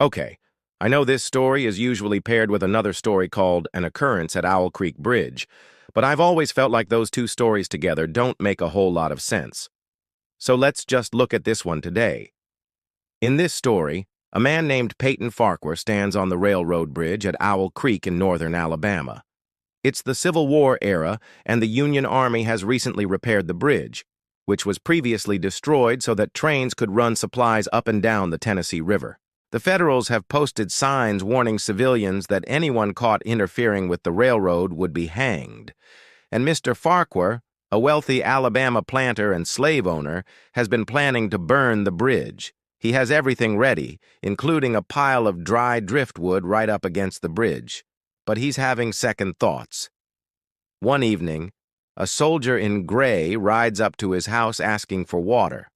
Okay, I know this story is usually paired with another story called An Occurrence at Owl Creek Bridge, but I've always felt like those two stories together don't make a whole lot of sense. So let's just look at this one today. In this story, a man named Peyton Farquhar stands on the railroad bridge at Owl Creek in northern Alabama. It's the Civil War era, and the Union Army has recently repaired the bridge, which was previously destroyed so that trains could run supplies up and down the Tennessee River. The Federals have posted signs warning civilians that anyone caught interfering with the railroad would be hanged. And Mr. Farquhar, a wealthy Alabama planter and slave owner, has been planning to burn the bridge. He has everything ready, including a pile of dry driftwood right up against the bridge. But he's having second thoughts. One evening, a soldier in gray rides up to his house asking for water.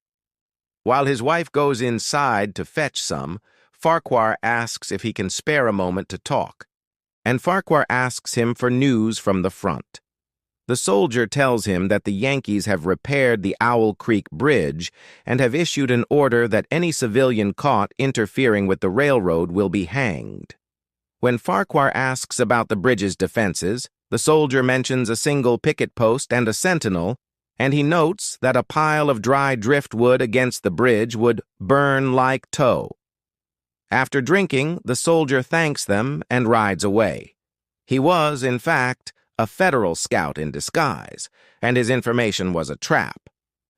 While his wife goes inside to fetch some, Farquhar asks if he can spare a moment to talk, and Farquhar asks him for news from the front. The soldier tells him that the Yankees have repaired the Owl Creek Bridge and have issued an order that any civilian caught interfering with the railroad will be hanged. When Farquhar asks about the bridge's defenses, the soldier mentions a single picket post and a sentinel, and he notes that a pile of dry driftwood against the bridge would burn like tow. After drinking, the soldier thanks them and rides away. He was, in fact, a Federal scout in disguise, and his information was a trap.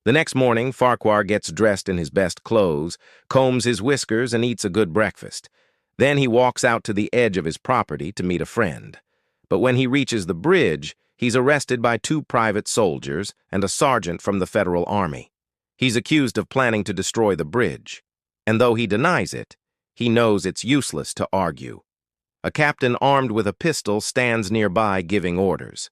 The next morning, Farquhar gets dressed in his best clothes, combs his whiskers, and eats a good breakfast. Then he walks out to the edge of his property to meet a friend. But when he reaches the bridge, he's arrested by two private soldiers and a sergeant from the Federal Army. He's accused of planning to destroy the bridge, and though he denies it, he knows it's useless to argue. A captain armed with a pistol stands nearby giving orders.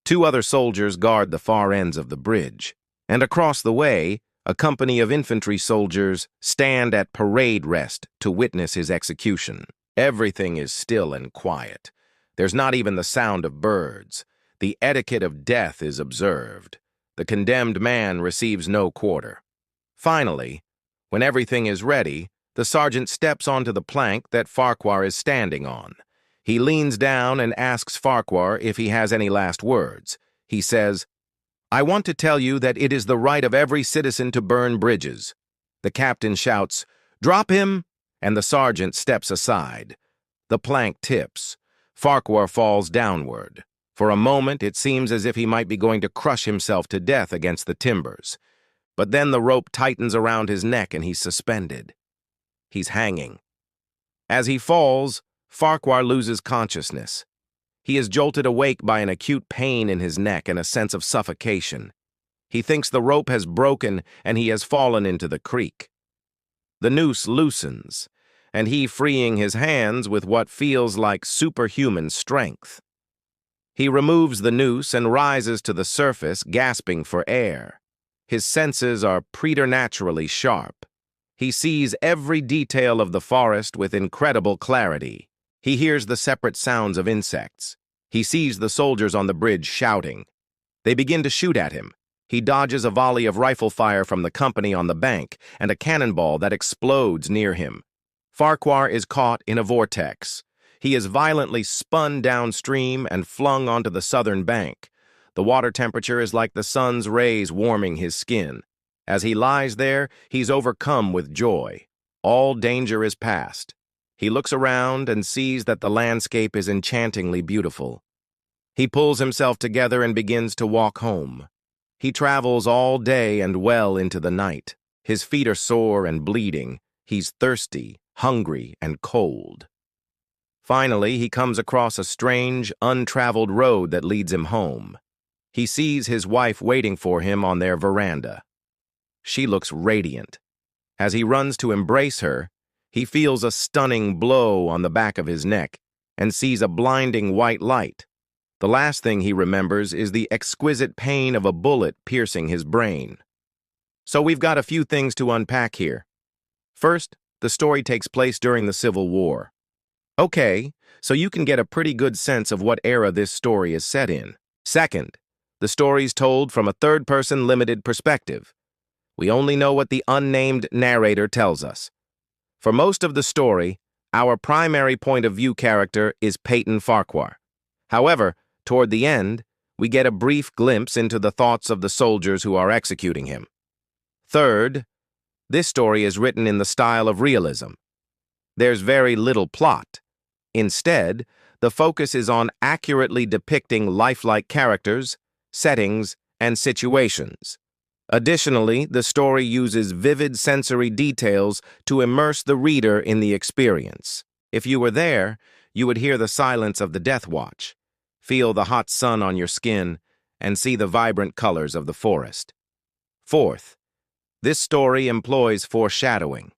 Two other soldiers guard the far ends of the bridge, and across the way, a company of infantry soldiers stand at parade rest to witness his execution. Everything is still and quiet. There's not even the sound of birds. The etiquette of death is observed. The condemned man receives no quarter. Finally, when everything is ready, the sergeant steps onto the plank that Farquhar is standing on. He leans down and asks Farquhar if he has any last words. He says, "I want to tell you that it is the right of every citizen to burn bridges." The captain shouts, "Drop him!" and the sergeant steps aside. The plank tips. Farquhar falls downward. For a moment, it seems as if he might be going to crush himself to death against the timbers. But then the rope tightens around his neck and he's suspended. He's hanging. As he falls, Farquhar loses consciousness. He is jolted awake by an acute pain in his neck and a sense of suffocation. He thinks the rope has broken and he has fallen into the creek. The noose loosens, and he freeing his hands with what feels like superhuman strength. He removes the noose and rises to the surface, gasping for air. His senses are preternaturally sharp. He sees every detail of the forest with incredible clarity. He hears the separate sounds of insects. He sees the soldiers on the bridge shouting. They begin to shoot at him. He dodges a volley of rifle fire from the company on the bank and a cannonball that explodes near him. Farquhar is caught in a vortex. He is violently spun downstream and flung onto the southern bank. The water temperature is like the sun's rays warming his skin. As he lies there, he's overcome with joy. All danger is past. He looks around and sees that the landscape is enchantingly beautiful. He pulls himself together and begins to walk home. He travels all day and well into the night. His feet are sore and bleeding. He's thirsty, hungry, and cold. Finally, he comes across a strange, untraveled road that leads him home. He sees his wife waiting for him on their veranda. She looks radiant. As he runs to embrace her, he feels a stunning blow on the back of his neck and sees a blinding white light. The last thing he remembers is the exquisite pain of a bullet piercing his brain. So we've got a few things to unpack here. First, the story takes place during the Civil War. Okay, so you can get a pretty good sense of what era this story is set in. Second, the story's told from a third-person limited perspective. We only know what the unnamed narrator tells us. For most of the story, Our primary point of view character is Peyton Farquhar. However, toward the end, we get a brief glimpse into the thoughts of the soldiers who are executing him. Third, this story is written in the style of realism. There's very little plot. Instead, the focus is on accurately depicting lifelike characters, settings, and situations. Additionally, the story uses vivid sensory details to immerse the reader in the experience. If you were there, you would hear the silence of the death watch, feel the hot sun on your skin, and see the vibrant colors of the forest. Fourth, this story employs foreshadowing.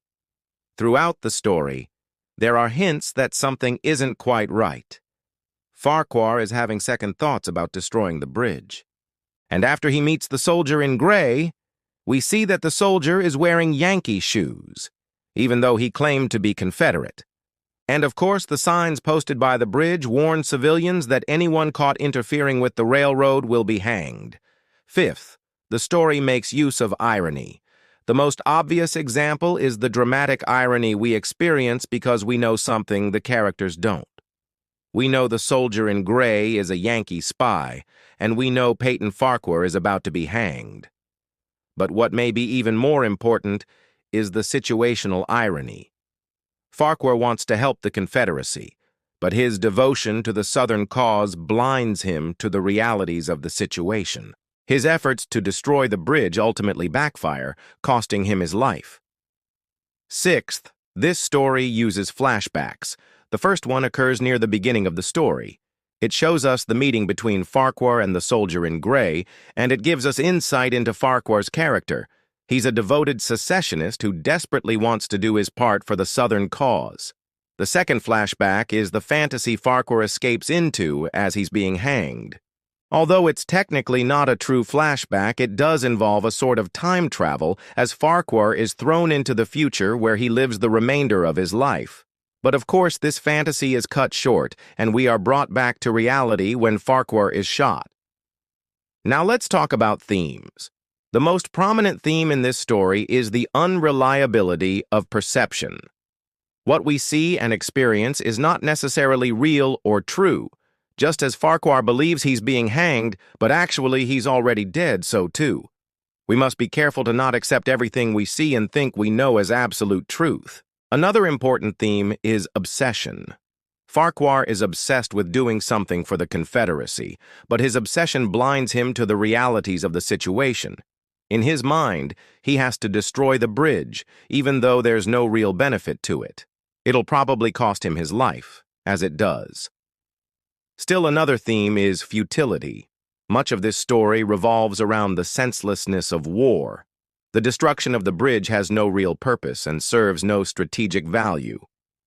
Throughout the story, there are hints that something isn't quite right. Farquhar is having second thoughts about destroying the bridge. And after he meets the soldier in gray, we see that the soldier is wearing Yankee shoes, even though he claimed to be Confederate. And of course, the signs posted by the bridge warn civilians that anyone caught interfering with the railroad will be hanged. Fifth, the story makes use of irony. The most obvious example is the dramatic irony we experience because we know something the characters don't. We know the soldier in gray is a Yankee spy, and we know Peyton Farquhar is about to be hanged. But what may be even more important is the situational irony. Farquhar wants to help the Confederacy, but his devotion to the Southern cause blinds him to the realities of the situation. His efforts to destroy the bridge ultimately backfire, costing him his life. Sixth, this story uses flashbacks. The first one occurs near the beginning of the story. It shows us the meeting between Farquhar and the soldier in gray, and it gives us insight into Farquhar's character. He's a devoted secessionist who desperately wants to do his part for the Southern cause. The second flashback is the fantasy Farquhar escapes into as he's being hanged. Although it's technically not a true flashback, it does involve a sort of time travel as Farquhar is thrown into the future where he lives the remainder of his life. But of course, this fantasy is cut short, and we are brought back to reality when Farquhar is shot. Now let's talk about themes. The most prominent theme in this story is the unreliability of perception. What we see and experience is not necessarily real or true. Just as Farquhar believes he's being hanged, but actually he's already dead, so too. We must be careful to not accept everything we see and think we know as absolute truth. Another important theme is obsession. Farquhar is obsessed with doing something for the Confederacy, but his obsession blinds him to the realities of the situation. In his mind, he has to destroy the bridge, even though there's no real benefit to it. It'll probably cost him his life, as it does. Still another theme is futility. Much of this story revolves around the senselessness of war. The destruction of the bridge has no real purpose and serves no strategic value.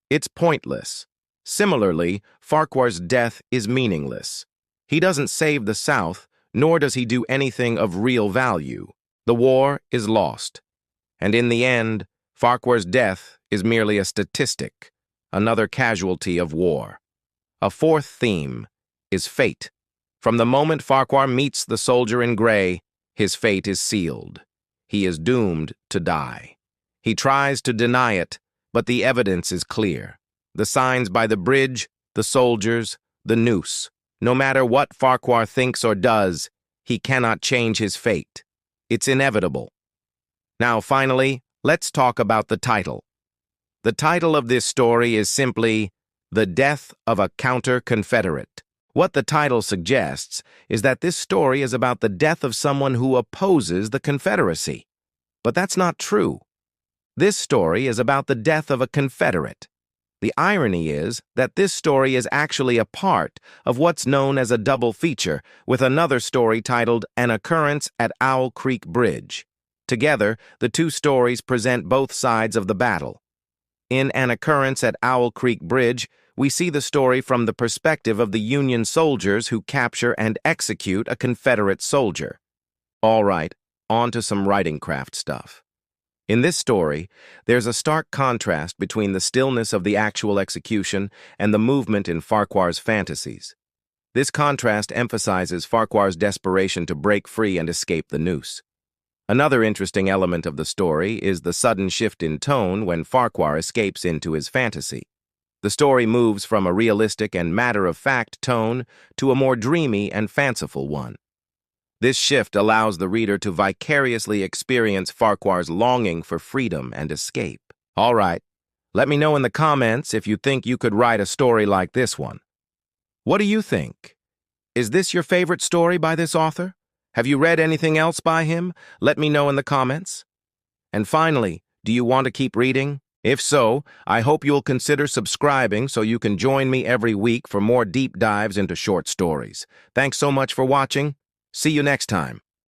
It's pointless. Similarly, Farquhar's death is meaningless. He doesn't save the South, nor does he do anything of real value. The war is lost. And in the end, Farquhar's death is merely a statistic, another casualty of war. A fourth theme is fate. From the moment Farquhar meets the soldier in gray, his fate is sealed. He is doomed to die. He tries to deny it, but the evidence is clear. The signs by the bridge, the soldiers, the noose. No matter what Farquhar thinks or does, he cannot change his fate. It's inevitable. Now, finally, let's talk about the title. The title of this story is simply The Death of a Counter Confederate. What the title suggests is that this story is about the death of someone who opposes the Confederacy. But that's not true. This story is about the death of a Confederate. The irony is that this story is actually a part of what's known as a double feature with another story titled An Occurrence at Owl Creek Bridge. Together, the two stories present both sides of the battle. In An Occurrence at Owl Creek Bridge, we see the story from the perspective of the Union soldiers who capture and execute a Confederate soldier. All right, on to some writing craft stuff. In this story, there's a stark contrast between the stillness of the actual execution and the movement in Farquhar's fantasies. This contrast emphasizes Farquhar's desperation to break free and escape the noose. Another interesting element of the story is the sudden shift in tone when Farquhar escapes into his fantasy. The story moves from a realistic and matter-of-fact tone to a more dreamy and fanciful one. This shift allows the reader to vicariously experience Farquhar's longing for freedom and escape. All right, let me know in the comments if you think you could write a story like this one. What do you think? Is this your favorite story by this author? Have you read anything else by him? Let me know in the comments. And finally, do you want to keep reading? If so, I hope you'll consider subscribing so you can join me every week for more deep dives into short stories. Thanks so much for watching. See you next time.